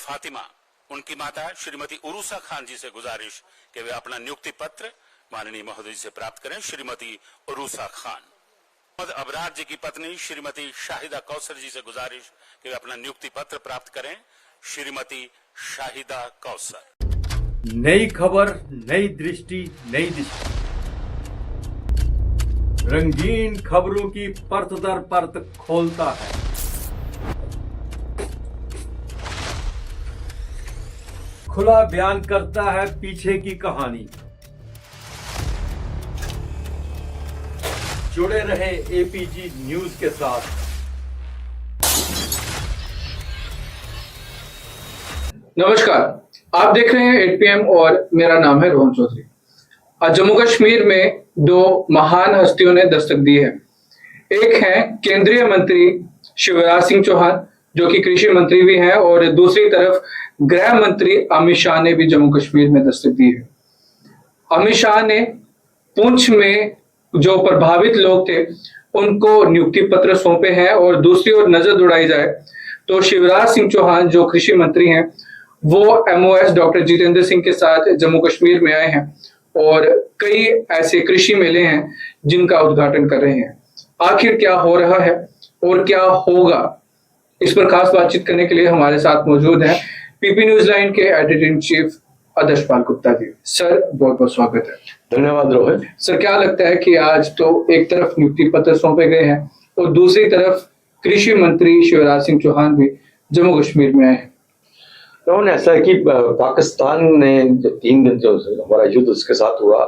फातिमा उनकी माता श्रीमती उरूसा खान जी से गुजारिश कि वे अपना नियुक्ति पत्र माननीय महोदय जी से प्राप्त करें। श्रीमती उरूसा खान। मोहम्मद अबरार जी की पत्नी श्रीमती शाहिदा कौसर जी से गुजारिश कि वे अपना नियुक्ति पत्र प्राप्त करें। श्रीमती शाहिदा कौसर। नई खबर, नई दृष्टि, नई दिशा। रंगीन खबरों की परत दर परत खोलता है। खुला बयान करता है पीछे की कहानी। जुड़े रहे एपीजी न्यूज के साथ। नमस्कार, आप देख रहे हैं 8 PM और मेरा नाम है रोहन चौधरी। आज जम्मू कश्मीर में दो महान हस्तियों ने दस्तक दी है। एक है केंद्रीय मंत्री शिवराज सिंह चौहान जो कि कृषि मंत्री भी हैं, और दूसरी तरफ गृह मंत्री अमित शाह ने भी जम्मू कश्मीर में दस्तक दी है। अमित शाह ने पुंछ में जो प्रभावित लोग थे उनको नियुक्ति पत्र सौंपे हैं, और दूसरी ओर नजर दौड़ाई जाए तो शिवराज सिंह चौहान जो कृषि मंत्री हैं वो MOS डॉक्टर जितेंद्र सिंह के साथ जम्मू कश्मीर में आए हैं और कई ऐसे कृषि मेले हैं जिनका उद्घाटन कर रहे हैं। आखिर क्या हो रहा है और क्या होगा, इस पर खास बातचीत करने के लिए हमारे साथ मौजूद है PP न्यूज लाइन के editor in chief Adarsh Pal Gupta ji. Sir, बहुत बहुत स्वागत है। धन्यवाद रोहित। सर, क्या लगता है कि आज तो एक तरफ नियुक्ति पत्र सौंपे गए हैं और दूसरी तरफ कृषि मंत्री शिवराज सिंह चौहान भी जम्मू कश्मीर में आए हैं। रोहन, ऐसा है कि पाकिस्तान ने जो 3 दिन जो हमारा युद्ध उसके साथ हुआ,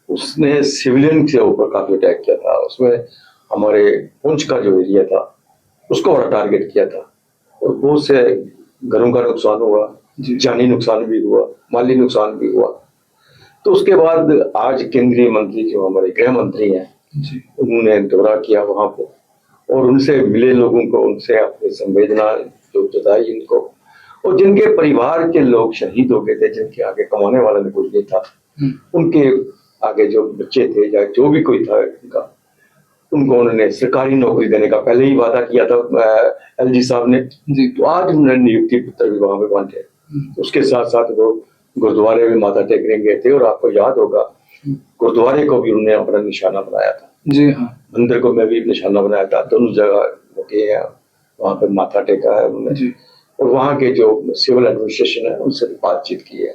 उसने सिविलियन के ऊपर काफी अटैक किया था। उसमें हमारे पुंछ का जो एरिया था उसको बड़ा टारगेट किया था और बहुत से घरों का नुकसान हुआ, जानी नुकसान भी हुआ, माली नुकसान भी हुआ। तो उसके बाद आज केंद्रीय मंत्री जो हमारे गृह मंत्री हैं उन्होंने दौरा किया वहां पर और उनसे मिले लोगों को, उनसे अपनी संवेदना जो जताई उनको, और जिनके परिवार के लोग शहीद हो गए थे, जिनके आगे कमाने वाला कोई नहीं था, उनके आगे जो बच्चे थे या जो भी कोई था उनका, उनको उन्होंने सरकारी नौकरी देने का पहले ही वादा किया था LG साहब ने। तो आज उन्होंने नियुक्ति पत्र भी वहां पे बांटे। उसके साथ साथ वो गुरुद्वारे में माथा टेकने गए थे और आपको याद होगा गुरुद्वारे को भी उन्होंने अपना निशाना बनाया था। जी हाँ, मंदिर को मैं भी निशाना बनाया था। दोनों जगह गए हैं, वहां पे माथा टेका है उन्होंने और वहां के जो सिविल एडमिनिस्ट्रेशन है उनसे बातचीत की है।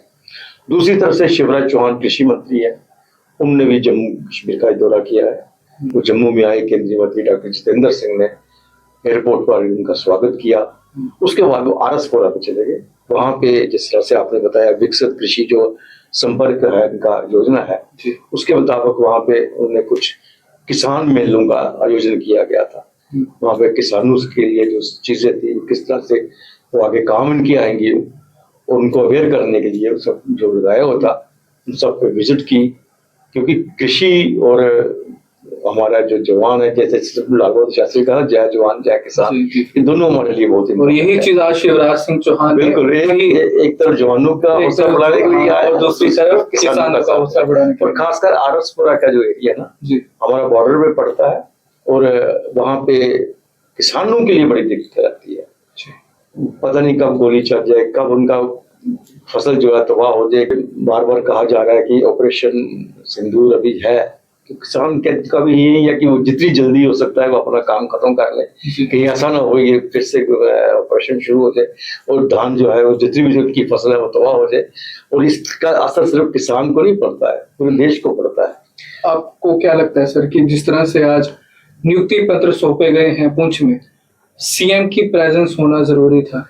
दूसरी तरफ से शिवराज चौहान कृषि मंत्री है, उन्होंने भी जम्मू कश्मीर का दौरा किया है। वो जम्मू में आए, केंद्रीय मंत्री डॉक्टर जितेंद्र सिंह ने एयरपोर्ट पर उनका स्वागत किया। उसके बाद वो आरसपुरा पे चले गए। वहां पे जिस तरह से आपने बताया विकसित कृषि जो संपर्क है इनका योजना है, उसके मुताबिक वहां पे उन्होंने कुछ किसान मेलों का आयोजन किया गया था। वहां पे किसानों के लिए जो चीजें थी, किस तरह से वो आगे काम इनकी आएंगी, उनको अवेयर करने के लिए सब जो लगाया होता उन सब पे विजिट की। क्योंकि कृषि और हमारा जो जवान है, जैसे लाल बहादुर शास्त्री कहा, जय जवान जय किसान, ये दोनों हमारे लिए बहुत ही, और यही चीज आज शिवराज सिंह चौहान बिल्कुल एक तरफ जवानों का हौसला बढ़ाने के लिए आया और दूसरी तरफ किसानों का हौसला बढ़ाने के लिए। और खासकर आरसपुरा का जो एरिया ना हमारा बॉर्डर पे पड़ता है और वहां पे किसानों के लिए बड़ी दिक्कत रहती है। पता नहीं कब गोली चल जाए, कब उनका फसल जो है तबाह हो जाए। बार बार कहा जा रहा है कि ऑपरेशन सिंदूर अभी है, तो किसान का भी यही है कि वो जितनी जल्दी हो सकता है वो अपना काम खत्म कर ले, कहीं ऐसा ना हो ये फिर से ऑपरेशन शुरू हो जाए और धान जो है वो जितनी भी उनकी फसल है वो तबाह हो जाए। और इसका असर सिर्फ किसान को नहीं पड़ता है, पूरे देश को पड़ता है। आपको क्या लगता है सर कि जिस तरह से आज नियुक्ति पत्र सौंपे गए हैं पुंछ में, CM की प्रेजेंस होना जरूरी था?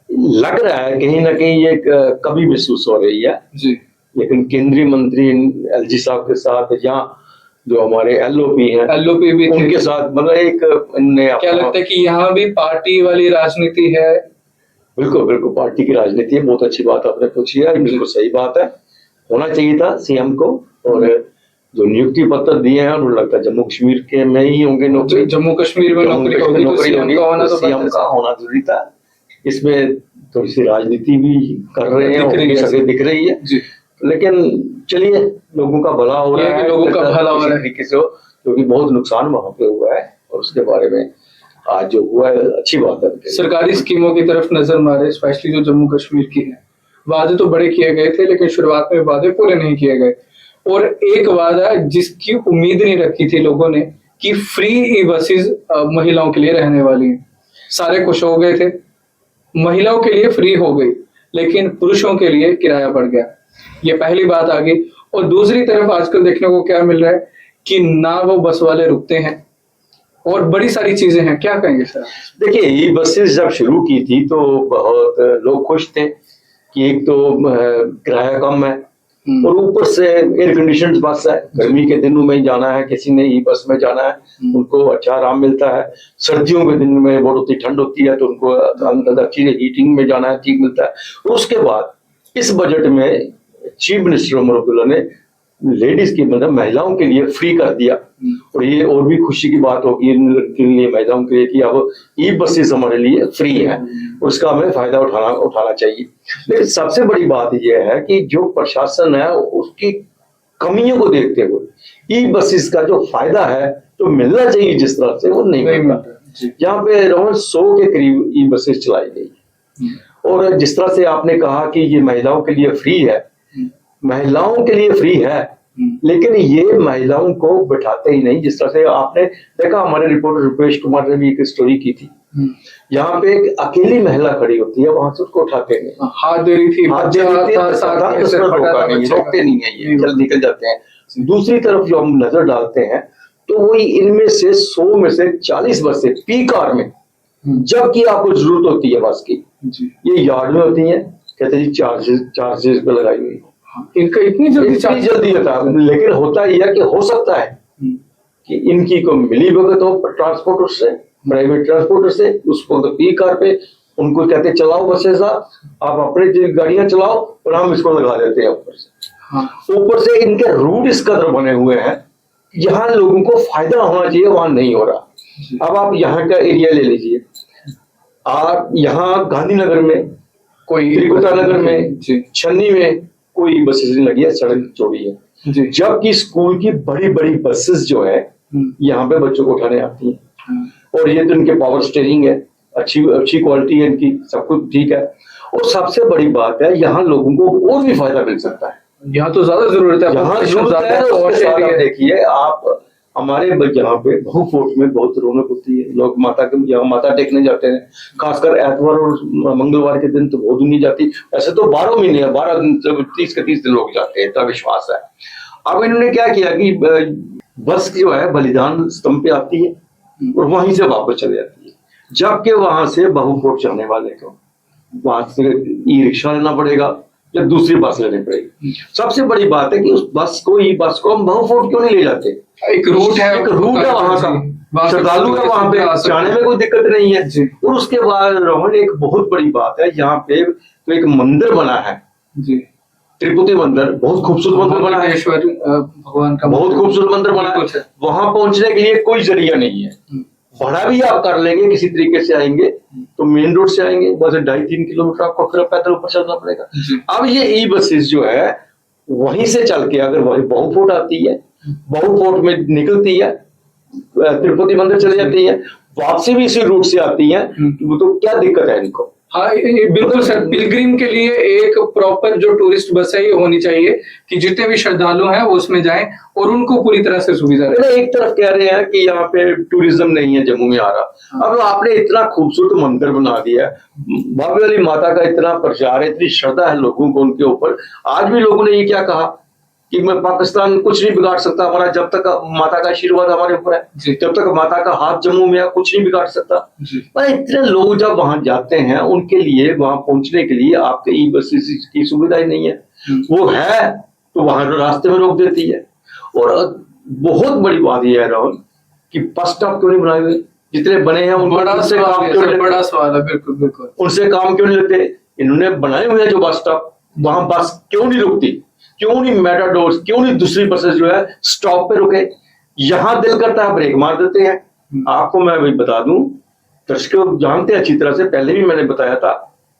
लग रहा है कहीं ना कहीं ये कभी महसूस हो रही है जी, लेकिन केंद्रीय मंत्री LG साहब के साथ या जो हमारे LOP हैं, LOP भी उनके साथ मतलब एक क्या लगता है कि यहाँ भी पार्टी वाली राजनीति है? बिल्कुल बिल्कुल पार्टी की राजनीति है। बहुत अच्छी बात आपने पूछी है, बिल्कुल सही बात है। होना चाहिए था CM को। और जो नियुक्ति पत्र दिए हैं मुझे लगता है जम्मू कश्मीर के में ही होंगे नौकरी। जम्मू कश्मीर में नौकरी होगी तो CM का होना जरूरी था। इसमें थोड़ी सी राजनीति भी कर रहे हैं, दिख रही है। लेकिन चलिए, लोगों का भला हो रहा है, लोगों का भला हो रहा है तरीके से, क्योंकि बहुत नुकसान वहां पे हुआ है और उसके बारे में आज जो हुआ है अच्छी बात है। सरकारी स्कीमों की तरफ नजर मारे, स्पेशली जो जम्मू कश्मीर की है, वादे तो बड़े किए गए थे लेकिन शुरुआत में वादे पूरे नहीं किए गए। और एक वादा जिसकी उम्मीद नहीं रखी थी लोगों ने कि फ्री ई बसेस महिलाओं के लिए रहने वाली हैं, सारे खुश हो गए थे। महिलाओं के लिए फ्री हो गई लेकिन पुरुषों के लिए किराया बढ़ गया, ये पहली बात आ गई। और दूसरी तरफ आजकल देखने को क्या मिल रहा है कि ना वो बस वाले रुकते हैं और बड़ी सारी चीजें हैं। क्या कहेंगे सर? देखिए, ई बसेस जब शुरू की थी तो बहुत लोग खुश थे कि एक तो किराया कम है और ऊपर से एयर कंडीशन बस है, गर्मी के दिनों में जाना है किसी ने ई बस में जाना है उनको अच्छा आराम मिलता है। सर्दियों के दिन में बहुत होती ठंड होती है तो उनको अंदर अच्छी हीटिंग में जाना है, ठीक मिलता है। और उसके बाद इस बजट में चीफ मिनिस्टर उमर अब्दुल्ला ने लेडीज की मतलब महिलाओं के लिए फ्री कर दिया। और ये और भी खुशी की बात होगी इनके लिए, महिलाओं के लिए, कि अब ई बसेस हमारे लिए फ्री है, उसका हमें फायदा उठाना चाहिए। लेकिन सबसे बड़ी बात यह है कि जो प्रशासन है उसकी कमियों को देखते हुए ई बसेस का जो फायदा है जो मिलना चाहिए जिस तरह से, वो नहीं मिलता। यहाँ पे रोहन 100 के करीब ई बसेस चलाई गई और जिस तरह से आपने कहा कि ये महिलाओं के लिए फ्री है, महिलाओं के लिए फ्री है लेकिन ये महिलाओं को बिठाते ही नहीं। जिस तरह से आपने देखा, हमारे रिपोर्टर रुपेश कुमार ने भी एक स्टोरी की थी, यहाँ पे एक अकेली महिला खड़ी होती है, वहां से उसको उठाते नहीं, हाथ दे रही थी, रोकते नहीं है, ये जल्द निकल जाते हैं। दूसरी तरफ जो हम नजर डालते हैं तो वही इनमें से 100 में से 40 बसें पीक आवर में, जबकि आपको जरूरत होती है बस की, ये यार्ड में होती है, कहते हैं चार्जेस पे लगाई हुई, इनका इतनी जल्दी होता है। लेकिन होता यह है कि हो सकता है कि इनकी को मिली भगत हो ट्रांसपोर्टर से, प्राइवेट ट्रांसपोर्टर से, उसको तो पी कार पे उनको कहते चलाओ बसेस, आप अपने गाड़ियां चलाओ और हम इसको लगा देते हैं ऊपर से। ऊपर से इनके रूट इस कदर बने हुए हैं यहाँ लोगों को फायदा होना चाहिए, वहां नहीं हो रहा। अब आप यहाँ का एरिया ले लीजिए, आप यहाँ गांधीनगर में कोई, त्रिकुटा नगर में, छन्नी में कोई बसेस नहीं लगी है, सड़क चौड़ी है। जबकि स्कूल की बड़ी बड़ी बसेस जो है यहाँ पे बच्चों को उठाने आती हैं और ये तो इनके पावर स्टीयरिंग है, अच्छी क्वालिटी है इनकी, सब कुछ ठीक है। और सबसे बड़ी बात है यहाँ लोगों को और भी फायदा मिल सकता है, यहाँ तो ज्यादा जरूरत है, यहाँ जरूरत है। और देखिए आप हमारे यहाँ पे बहु फोर्ट में बहुत रौनक होती है, लोग यहाँ माता टेकने जाते हैं, खासकर एतवार और मंगलवार के दिन तो बहुत दुनिया जाती। ऐसे तो 12 महीने 12 दिन 30 के 30 दिन लोग जाते हैं, इतना विश्वास है। अब इन्होंने क्या किया कि बस जो है बलिदान स्तंभ पे आती है और वहीं से वापस चली जाती है, जबकि वहां से बहु फोर्ट जाने वाले को वहां से ई रिक्शा लेना पड़ेगा या दूसरी बस लेनी पड़ेगी। सबसे बड़ी बात है कि उस बस को हम बहु फोर्ट क्यों नहीं ले जाते? एक रूट है वहां का, श्रद्धालु का वहां पे जाने में कोई दिक्कत नहीं है। और उसके बाद रोहन एक बहुत बड़ी बात है, यहाँ पे तो एक मंदिर बना है तिरुपति मंदिर, बहुत खूबसूरत मंदिर बना है, भगवान का बहुत खूबसूरत मंदिर बना है। वहां पहुंचने के लिए कोई जरिया नहीं है, भाड़ा भी आप कर लेंगे किसी तरीके से आएंगे तो मेन रोड से आएंगे, बस 2.5-3 किलोमीटर आपको फिर पैदल ऊपर चलना पड़ेगा। अब ये ई बसेस जो है वहीं से चल के अगर वही बहु फोर्ट आती है, बहु फोर्ट में निकलती है, तिरुपति मंदिर चली जाती है, वापसी भी इसी रूट से आती है, तो क्या दिक्कत है इनको? हाँ बिल्कुल सर, पिलग्रिम के लिए एक प्रॉपर जो टूरिस्ट बस है ये होनी चाहिए कि जितने भी श्रद्धालु हैं वो उसमें जाएं और उनको पूरी तरह से सुविधा रहे। एक तरफ कह रहे हैं कि यहाँ पे टूरिज्म नहीं है जम्मू में आ रहा, अब आपने इतना खूबसूरत मंदिर बना दिया, बाबे वाली माता का इतना प्रचार है, इतनी श्रद्धा है लोगों को उनके ऊपर। आज भी लोगों ने ये क्या कहा कि मैं पाकिस्तान कुछ नहीं बिगाड़ सकता हमारा, जब तक माता का आशीर्वाद हमारे ऊपर है, जब तक माता का हाथ जम्मू में है कुछ नहीं बिगाड़ सकता। पर इतने लोग जब वहां जाते हैं उनके लिए वहां पहुंचने के लिए आपके ई बसेस की सुविधा ही नहीं है, वो है तो वहां रास्ते में रोक देती है। और बहुत बड़ी बात यह है राहुल कि बस स्टॉप क्यों नहीं बनाए हुए, जितने बने हैं बड़ा सवाल है, बिल्कुल बिल्कुल, उनसे काम क्यों नहीं लेते? इन्होंने बनाए हुए हैं जो बस स्टॉप, वहां बस क्यों नहीं रुकती, क्यों नहीं मेटाडोर्स, क्यों नहीं दूसरी बसेस जो है स्टॉप पे रुके? यहाँ दिल करता है ब्रेक मार देते हैं। आपको मैं भी बता दूं, दर्शकों जानते हैं अच्छी तरह से, पहले भी मैंने बताया था,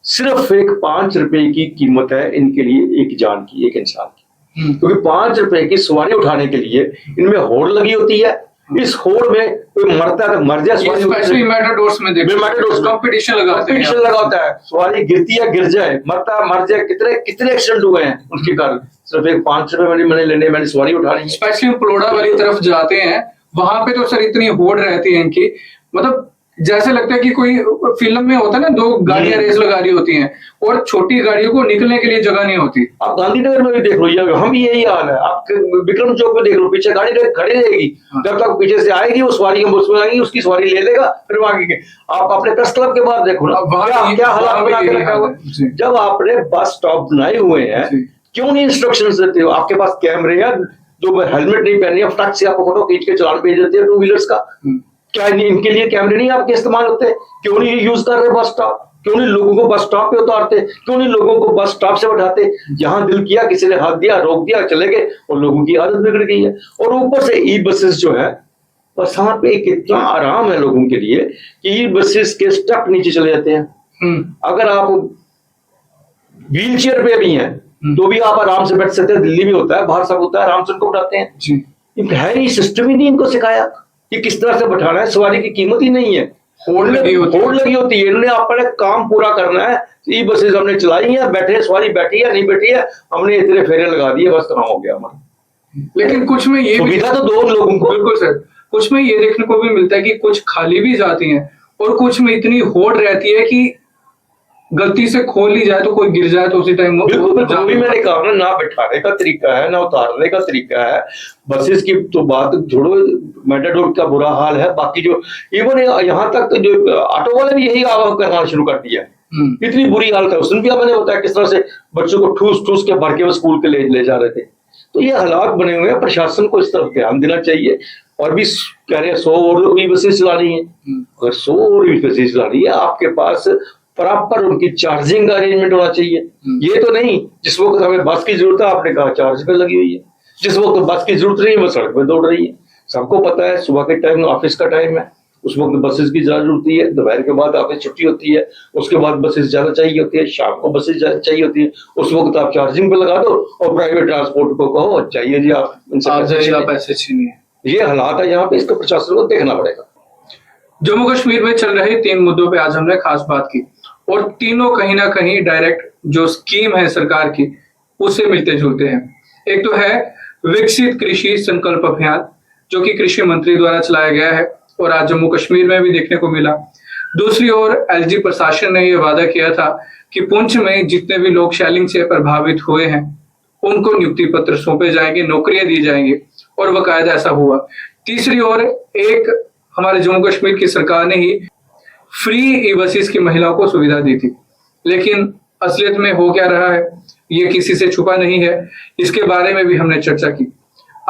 सिर्फ एक 5 रुपए की कीमत है इनके लिए एक जान की, एक इंसान की, क्योंकि 5 रुपए की सवारी उठाने के लिए इनमें होड़ लगी होती है इस होड़ में कोई मरता है तो मर जाए, ये स्पेशली मेटाडोर्स में देखो, मेटाडोर्स में कंपटीशन लगाते हैं, कंपटीशन लगा होता है, सवारी गिरती है गिर जाए, मरता है मर जाए। कितने कितने एक्सीडेंट हुए हैं उनके कारण, सिर्फ एक 500 रुपए मैंने लेने, मैंने सवारी उठानी है। स्पेशली पलोड़ा वाली तरफ जाते हैं, वहां पे तो सर इतनी होड़ रहती है इनकी, मतलब जैसे लगता है कि कोई फिल्म में होता है ना, दो गाड़ियां रेस लगा रही होती हैं और छोटी गाड़ियों को निकलने के लिए जगह नहीं होती। आप गांधीनगर में भी देख लो, ये हम भी यही हाल है। आप विक्रम चौक में देख लो, पीछे गाड़ी खड़ी रहेगी, जब तक पीछे से आएगी वो सवारी हम उसमें आएंगी, उसकी सवारी ले लेगा, फिर वो आगे। आप अपने प्रेस क्लब के बाहर देखो ना, क्या हालात बना के रखा हुआ। जब आपने बस स्टॉप बनाए हुए हैं, क्यों नहीं इंस्ट्रक्शन देते हो? आपके पास कैमरे हैं, जो हेलमेट नहीं पहने हैं फटाक से आपको फोटो खींच के चलान भेज देते हैं टू व्हीलर्स का। क्या इनके लिए कैमरे नहीं आपके इस्तेमाल होते? क्यों नहीं यूज कर रहे बस स्टॉप? क्यों नहीं लोगों को बस स्टॉप पे उतारते? क्यों नहीं लोगों को बस स्टॉप से बैठाते? जहां दिल किया किसी ने हाथ दिया, रोक दिया, चले गए, और लोगों की आदत बिगड़ गई है। और ऊपर से ई बसेस जो है, बस वहां पे कितना आराम है लोगों के लिए कि ई बसेस के स्टेप नीचे चले जाते हैं। अगर आप व्हील चेयर पे भी हैं तो भी आप आराम से बैठ सकते हैं। दिल्ली में होता है, बाहर सब होता है, आराम से उनको उठाते हैं। है ही सिस्टम ही नहीं इनको सिखाया कि किस तरह से बैठाना है। सवारी की कीमत ही नहीं है, होड़ लगी होती है। इन्होंने अपने काम पूरा करना है। ई बसेस हमने चलाई है, बैठे सवारी बैठी है नहीं बैठी है, हमने इतने फेरे लगा दिए, बस काम हो गया हमारा। लेकिन कुछ में ये सुविधा तो दो लोगों को। बिल्कुल सर, कुछ में ये देखने को भी मिलता है कि कुछ खाली भी जाती हैं और कुछ में इतनी होड़ रहती है कि गलती से खोल ली जाए तो कोई गिर जाए तो उसी टाइम बिल्कुल भी मैंने कहा ना बैठाने का तरीका है ना उतारने का तरीका है। बसेस की तो बात छोड़ो, मेटाडोर का बुरा हाल है। बाकी जो इवन यहाँ तक जो ऑटो वाले भी यही आवाज करना शुरू कर दिया है। इतनी बुरी हालत है। उस दिन भी मैंने बताया किस तरह से बच्चों को ठूस ठूस के भर के वो स्कूल के ले जा रहे थे। तो ये हालात बने हुए हैं, प्रशासन को इस तरफ ध्यान देना चाहिए। और भी कह रहे हैं 100 और ई बसेस चलानी है। अगर 100 और ई बसेस चलानी है, आपके पास प्रॉपर उनकी चार्जिंग का अरेंजमेंट होना चाहिए। ये तो नहीं जिस वक्त हमें बस की जरूरत है आपने कहा चार्ज पे लगी हुई है, जिस वक्त बस की जरूरत नहीं वो सड़क पे दौड़ रही है। सबको पता है सुबह के टाइम ऑफिस का टाइम है, उस वक्त बसेस की ज्यादा जरूरत है। दोपहर के बाद ऑफिस छुट्टी होती है, उसके बाद बसेस ज्यादा चाहिए होती है, शाम को बसेस चाहिए होती है। उस वक्त आप चार्जिंग पे लगा दो और प्राइवेट ट्रांसपोर्ट को कहो चाहिए जी आप पैसे छीनिए। ये हालात है यहाँ पे, इसको प्रशासन को देखना पड़ेगा। जम्मू कश्मीर में चल रहे 3 मुद्दों पे आज हमने खास बात की और तीनों कहीं ना कहीं डायरेक्ट जो स्कीम है सरकार की उससे मिलते जुलते हैं। एक तो है विकसित कृषि संकल्प अभियान जो कि कृषि मंत्री द्वारा चलाया गया है और आज जम्मू कश्मीर में भी देखने को मिला। दूसरी ओर एलजी प्रशासन ने यह वादा किया था कि पुंछ में जितने भी लोग शेलिंग से प्रभावित हुए हैं उनको नियुक्ति पत्र सौंपे जाएंगे, नौकरियां दी जाएंगी और बाकायदा ऐसा हुआ। तीसरी ओर एक हमारे जम्मू कश्मीर की सरकार ने ही फ्री ई बसेस की महिलाओं को सुविधा दी थी, लेकिन असलियत में हो क्या रहा है ये किसी से छुपा नहीं है। इसके बारे में भी हमने चर्चा की।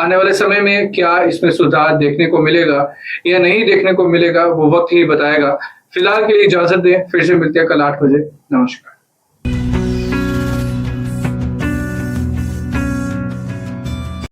आने वाले समय में क्या इसमें सुधार देखने को मिलेगा या नहीं देखने को मिलेगा वो वक्त ही बताएगा। फिलहाल के लिए इजाजत दें, फिर से मिलते हैं कल 8 बजे। नमस्कार।